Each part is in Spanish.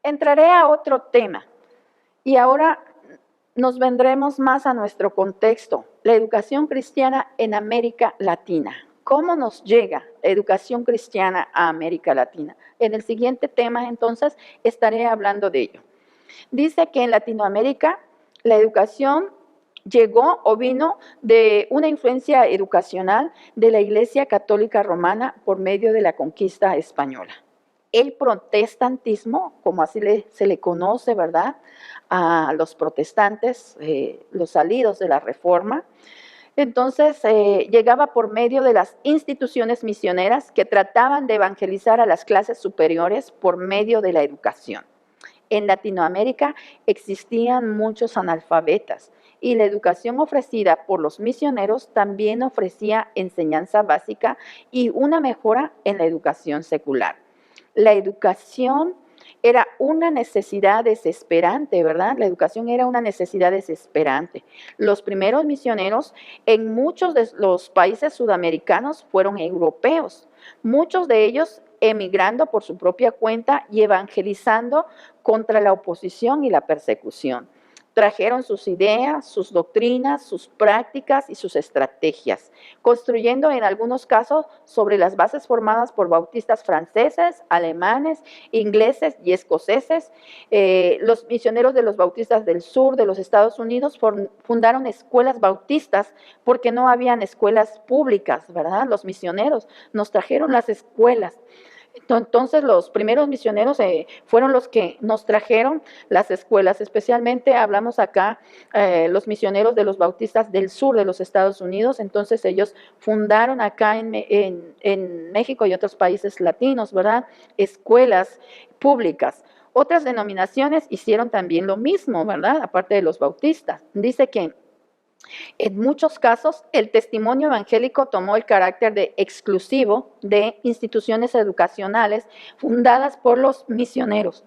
Entraré a otro tema y ahora nos vendremos más a nuestro contexto, la educación cristiana en América Latina. ¿Cómo nos llega la educación cristiana a América Latina? En el siguiente tema, entonces, estaré hablando de ello. Dice que en Latinoamérica la educación llegó o vino de una influencia educacional de la Iglesia Católica Romana por medio de la conquista española. El protestantismo, como así se le conoce, ¿verdad?, a los protestantes, los salidos de la Reforma, entonces llegaba por medio de las instituciones misioneras que trataban de evangelizar a las clases superiores por medio de la educación. En Latinoamérica existían muchos analfabetas y la educación ofrecida por los misioneros también ofrecía enseñanza básica y una mejora en la educación secular. La educación era una necesidad desesperante, ¿verdad? La educación era una necesidad desesperante. Los primeros misioneros en muchos de los países sudamericanos fueron europeos, muchos de ellos emigrando por su propia cuenta y evangelizando contra la oposición y la persecución. Trajeron sus ideas, sus doctrinas, sus prácticas y sus estrategias, construyendo en algunos casos sobre las bases formadas por bautistas franceses, alemanes, ingleses y escoceses. Los misioneros de los bautistas del sur de los Estados Unidos fundaron escuelas bautistas porque no habían escuelas públicas, ¿verdad? Los misioneros nos trajeron las escuelas. Entonces los primeros misioneros fueron los que nos trajeron las escuelas, especialmente hablamos acá los misioneros de los bautistas del sur de los Estados Unidos. Entonces ellos fundaron acá en México y otros países latinos, ¿verdad?, escuelas públicas. Otras denominaciones hicieron también lo mismo, ¿verdad?, aparte de los bautistas. Dice que en muchos casos, el testimonio evangélico tomó el carácter de exclusivo de instituciones educacionales fundadas por los misioneros.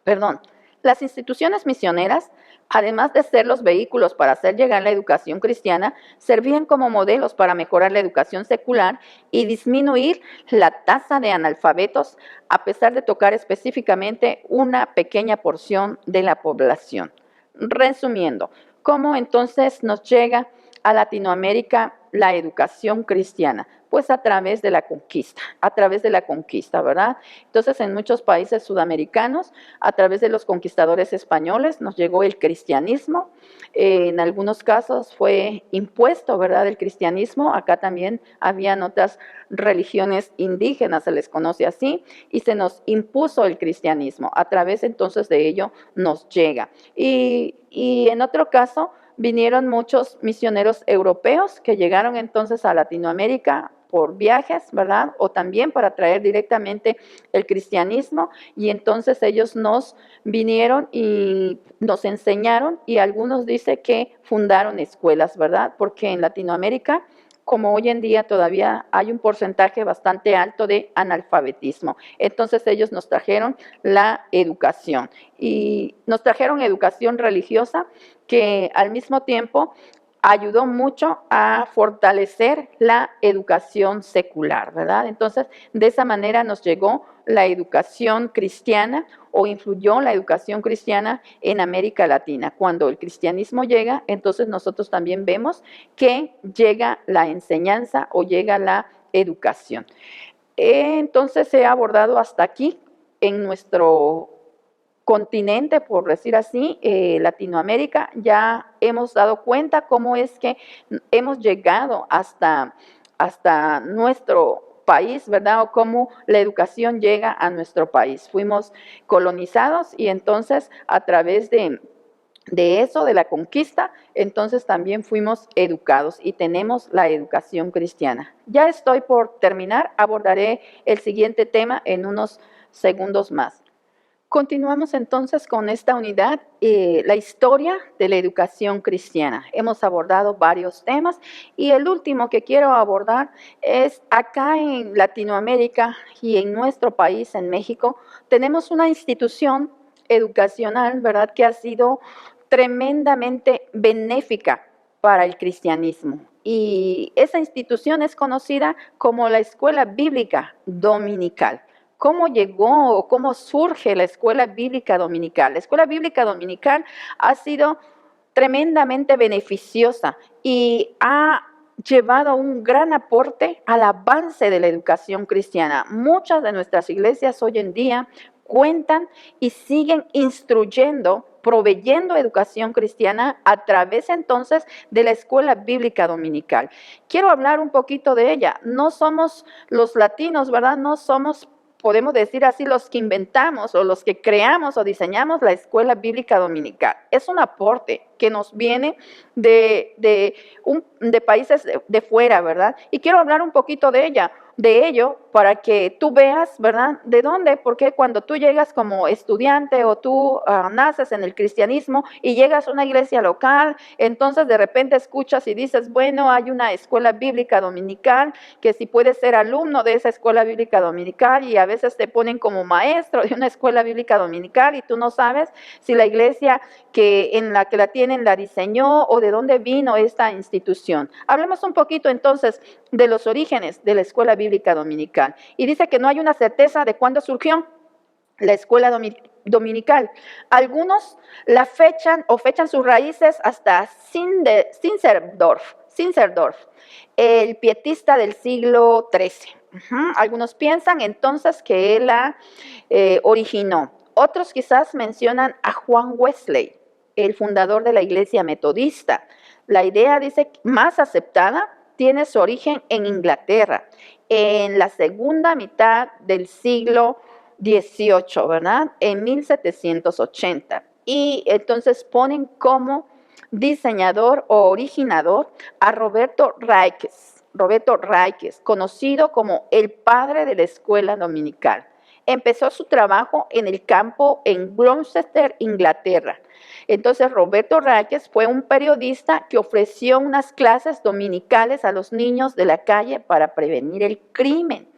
Perdón. Las instituciones misioneras, además de ser los vehículos para hacer llegar la educación cristiana, servían como modelos para mejorar la educación secular y disminuir la tasa de analfabetos, a pesar de tocar específicamente una pequeña porción de la población. Resumiendo, ¿cómo entonces nos llega a Latinoamérica la educación cristiana? Pues a través de la conquista, ¿verdad? Entonces, en muchos países sudamericanos, a través de los conquistadores españoles, nos llegó el cristianismo. En algunos casos fue impuesto, ¿verdad?, el cristianismo. Acá también habían otras religiones indígenas, se les conoce así, y se nos impuso el cristianismo. A través entonces de ello nos llega. Y en otro caso, vinieron muchos misioneros europeos que llegaron entonces a Latinoamérica por viajes, ¿verdad?, o también para traer directamente el cristianismo, y entonces ellos nos vinieron y nos enseñaron, y algunos dicen que fundaron escuelas, ¿verdad?, porque en Latinoamérica, como hoy en día todavía hay un porcentaje bastante alto de analfabetismo. Entonces ellos nos trajeron la educación y nos trajeron educación religiosa que al mismo tiempo ayudó mucho a fortalecer la educación secular, ¿verdad? Entonces, de esa manera nos llegó la educación cristiana o influyó la educación cristiana en América Latina. Cuando el cristianismo llega, entonces nosotros también vemos que llega la enseñanza o llega la educación. Entonces, he abordado hasta aquí en nuestro continente, por decir así, Latinoamérica. Ya hemos dado cuenta cómo es que hemos llegado hasta nuestro país, ¿verdad? O cómo la educación llega a nuestro país. Fuimos colonizados y entonces a través de eso, de la conquista, entonces también fuimos educados y tenemos la educación cristiana. Ya estoy por terminar, abordaré el siguiente tema en unos segundos más. Continuamos entonces con esta unidad, la historia de la educación cristiana. Hemos abordado varios temas y el último que quiero abordar es acá en Latinoamérica y en nuestro país, en México, tenemos una institución educacional, ¿verdad?, que ha sido tremendamente benéfica para el cristianismo. Y esa institución es conocida como la Escuela Bíblica Dominical. ¿Cómo llegó o cómo surge la escuela bíblica dominical? La escuela bíblica dominical ha sido tremendamente beneficiosa y ha llevado un gran aporte al avance de la educación cristiana. Muchas de nuestras iglesias hoy en día cuentan y siguen instruyendo, proveyendo educación cristiana a través entonces de la escuela bíblica dominical. Quiero hablar un poquito de ella. No somos los latinos, ¿verdad? No somos, podemos decir así, los que inventamos o los que creamos o diseñamos la escuela bíblica dominical. Es un aporte que nos viene de países de fuera, ¿verdad? Y quiero hablar un poquito de ello, para que tú veas, ¿verdad? ¿De dónde? Porque cuando tú llegas como estudiante o tú naces en el cristianismo y llegas a una iglesia local, entonces de repente escuchas y dices, bueno, hay una escuela bíblica dominical, que si puedes ser alumno de esa escuela bíblica dominical, y a veces te ponen como maestro de una escuela bíblica dominical y tú no sabes si la iglesia en la que la tienen la diseñó o de dónde vino esta institución. Hablemos un poquito entonces de los orígenes de la escuela bíblica dominical. Y dice que no hay una certeza de cuándo surgió la escuela dominical. Algunos la fechan sus raíces hasta Zinzendorf, el pietista del siglo XIII. Algunos piensan entonces que él la originó. Otros quizás mencionan a Juan Wesley, el fundador de la iglesia metodista. La idea, dice, más aceptada tiene su origen en Inglaterra, en la segunda mitad del siglo XVIII, ¿verdad? En 1780. Y entonces ponen como diseñador o originador a Roberto Ríquez, conocido como el padre de la escuela dominical. Empezó su trabajo en el campo en Gloucester, Inglaterra. Entonces, Roberto Ríquez fue un periodista que ofreció unas clases dominicales a los niños de la calle para prevenir el crimen.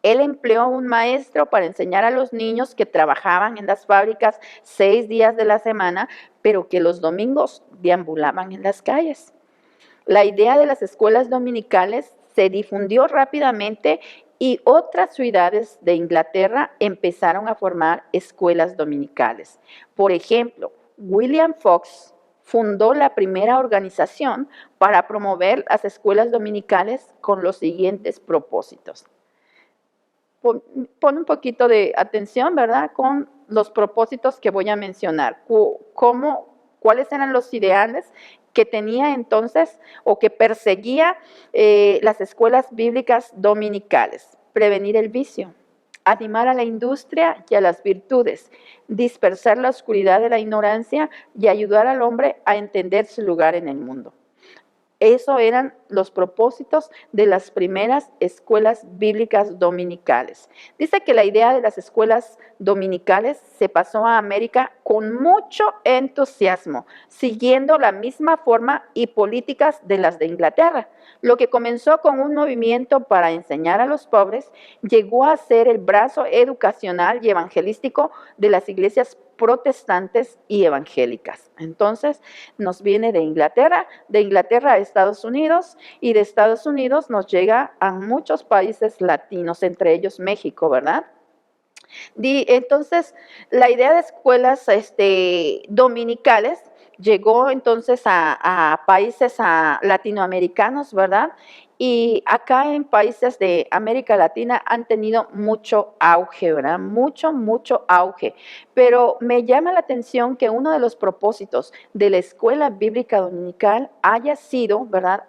Él empleó a un maestro para enseñar a los niños que trabajaban en las fábricas 6 días de la semana, pero que los domingos deambulaban en las calles. La idea de las escuelas dominicales se difundió rápidamente y otras ciudades de Inglaterra empezaron a formar escuelas dominicales. Por ejemplo, William Fox fundó la primera organización para promover las escuelas dominicales con los siguientes propósitos. Pon un poquito de atención, ¿verdad?, con los propósitos que voy a mencionar. ¿Cuáles eran los ideales que tenía entonces o que perseguía las escuelas bíblicas dominicales? Prevenir el vicio, animar a la industria y a las virtudes, dispersar la oscuridad de la ignorancia y ayudar al hombre a entender su lugar en el mundo. Eso eran los propósitos de las primeras escuelas bíblicas dominicales. Dice que la idea de las escuelas dominicales se pasó a América con mucho entusiasmo, siguiendo la misma forma y políticas de las de Inglaterra. Lo que comenzó con un movimiento para enseñar a los pobres, llegó a ser el brazo educacional y evangelístico de las iglesias protestantes y evangélicas. Entonces, nos viene de Inglaterra a Estados Unidos, y de Estados Unidos nos llega a muchos países latinos, entre ellos México, ¿verdad? Entonces, la idea de escuelas dominicales llegó entonces a países latinoamericanos, ¿verdad? Y acá en países de América Latina han tenido mucho auge, ¿verdad? Mucho, mucho auge. Pero me llama la atención que uno de los propósitos de la escuela bíblica dominical haya sido, ¿verdad?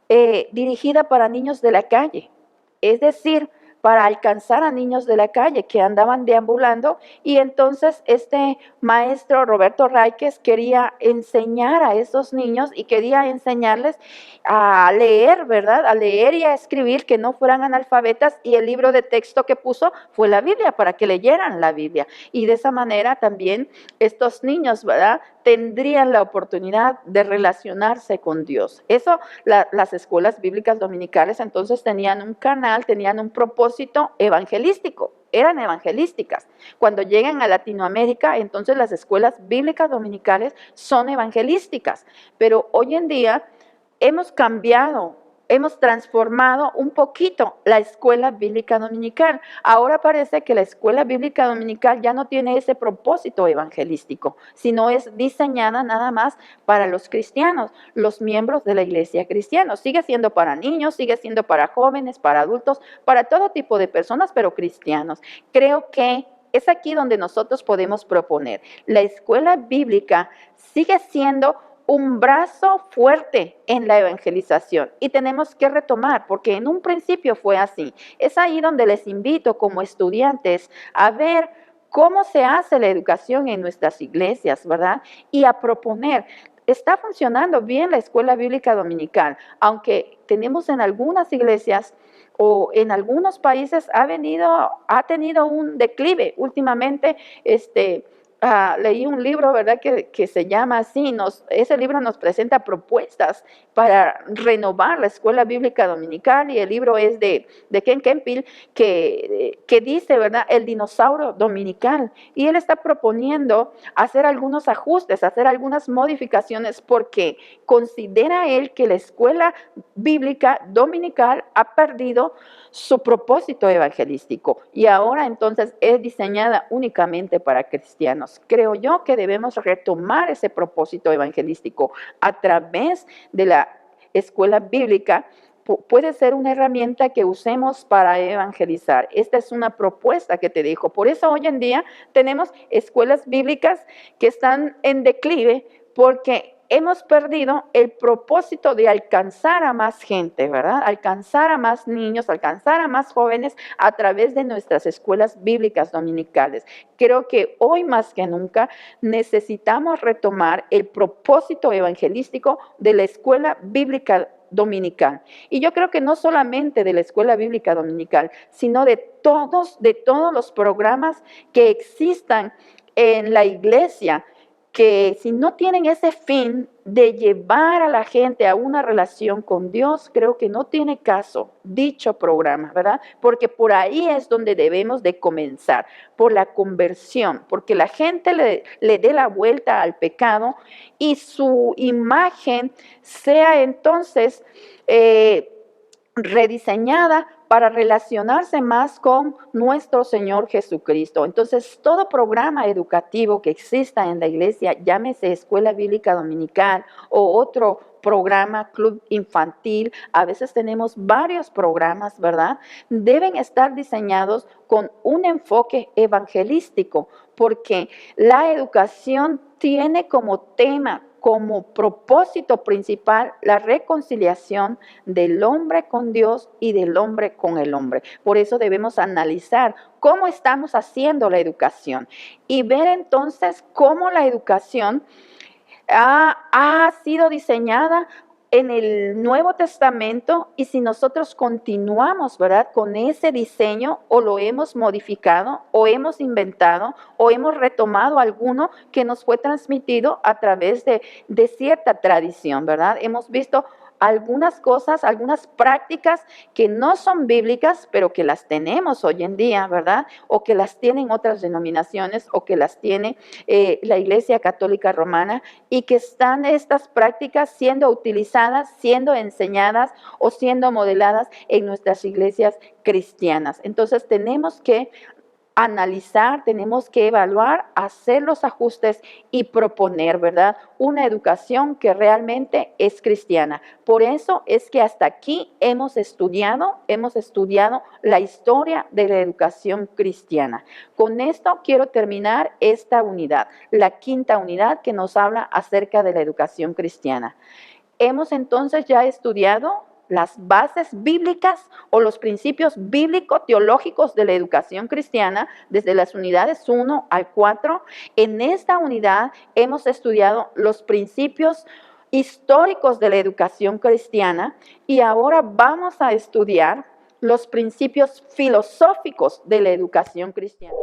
Dirigida para niños de la calle. Es decir, para alcanzar a niños de la calle que andaban deambulando, y entonces este maestro Roberto Ríquez quería enseñar a esos niños y quería enseñarles a leer, ¿verdad? A leer y a escribir, que no fueran analfabetas, y el libro de texto que puso fue la Biblia, para que leyeran la Biblia, y de esa manera también estos niños, ¿verdad?, tendrían la oportunidad de relacionarse con Dios. Eso, las escuelas bíblicas dominicales entonces tenían un canal, tenían un propósito evangelístico, eran evangelísticas. Cuando llegan a Latinoamérica, entonces las escuelas bíblicas dominicales son evangelísticas, pero hoy en día hemos cambiado hemos transformado un poquito la escuela bíblica dominical. Ahora parece que la escuela bíblica dominical ya no tiene ese propósito evangelístico, sino es diseñada nada más para los cristianos, los miembros de la iglesia cristiana. Sigue siendo para niños, sigue siendo para jóvenes, para adultos, para todo tipo de personas, pero cristianos. Creo que es aquí donde nosotros podemos proponer. La escuela bíblica sigue siendo un brazo fuerte en la evangelización y tenemos que retomar, porque en un principio fue así. Es ahí donde les invito como estudiantes a ver cómo se hace la educación en nuestras iglesias, ¿verdad? Y a proponer. Está funcionando bien la escuela bíblica dominical, aunque tenemos en algunas iglesias o en algunos países ha tenido un declive últimamente. Leí un libro, ¿verdad?, que se llama así. Ese libro nos presenta propuestas para renovar la escuela bíblica dominical, y el libro es de Ken Campbell, que dice, ¿verdad?, el dinosaurio dominical. Y él está proponiendo hacer algunos ajustes, hacer algunas modificaciones, porque considera él que la escuela bíblica dominical ha perdido su propósito evangelístico y ahora entonces es diseñada únicamente para cristianos. Creo yo que debemos retomar ese propósito evangelístico a través de la escuela bíblica. Puede ser una herramienta que usemos para evangelizar. Esta es una propuesta que te dejo. Por eso hoy en día tenemos escuelas bíblicas que están en declive, porque hemos perdido el propósito de alcanzar a más gente, ¿verdad? Alcanzar a más niños, alcanzar a más jóvenes a través de nuestras escuelas bíblicas dominicales. Creo que hoy más que nunca necesitamos retomar el propósito evangelístico de la escuela bíblica dominical. Y yo creo que no solamente de la escuela bíblica dominical, sino de todos los programas que existan en la iglesia, que si no tienen ese fin de llevar a la gente a una relación con Dios, creo que no tiene caso dicho programa, ¿verdad? Porque por ahí es donde debemos de comenzar, por la conversión, porque la gente le dé la vuelta al pecado y su imagen sea entonces rediseñada para relacionarse más con nuestro Señor Jesucristo. Entonces, todo programa educativo que exista en la iglesia, llámese escuela bíblica dominical o otro programa, club infantil, a veces tenemos varios programas, ¿verdad? Deben estar diseñados con un enfoque evangelístico, porque la educación tiene como tema, como propósito principal, la reconciliación del hombre con Dios y del hombre con el hombre. Por eso debemos analizar cómo estamos haciendo la educación y ver entonces cómo la educación ha sido diseñada en el Nuevo Testamento, y si nosotros continuamos, ¿verdad?, con ese diseño, o lo hemos modificado, o hemos inventado, o hemos retomado alguno que nos fue transmitido a través de cierta tradición, ¿verdad? Hemos visto algunas cosas, algunas prácticas que no son bíblicas, pero que las tenemos hoy en día, ¿verdad? O que las tienen otras denominaciones, o que las tiene la Iglesia Católica Romana, y que están estas prácticas siendo utilizadas, siendo enseñadas o siendo modeladas en nuestras iglesias cristianas. Entonces tenemos que analizar, tenemos que evaluar, hacer los ajustes y proponer, ¿verdad?, una educación que realmente es cristiana. Por eso es que hasta aquí hemos estudiado la historia de la educación cristiana. Con esto quiero terminar esta unidad, la quinta unidad, que nos habla acerca de la educación cristiana. Hemos entonces ya estudiado las bases bíblicas o los principios bíblico-teológicos de la educación cristiana desde las unidades 1 al 4. En esta unidad hemos estudiado los principios históricos de la educación cristiana, y ahora vamos a estudiar los principios filosóficos de la educación cristiana.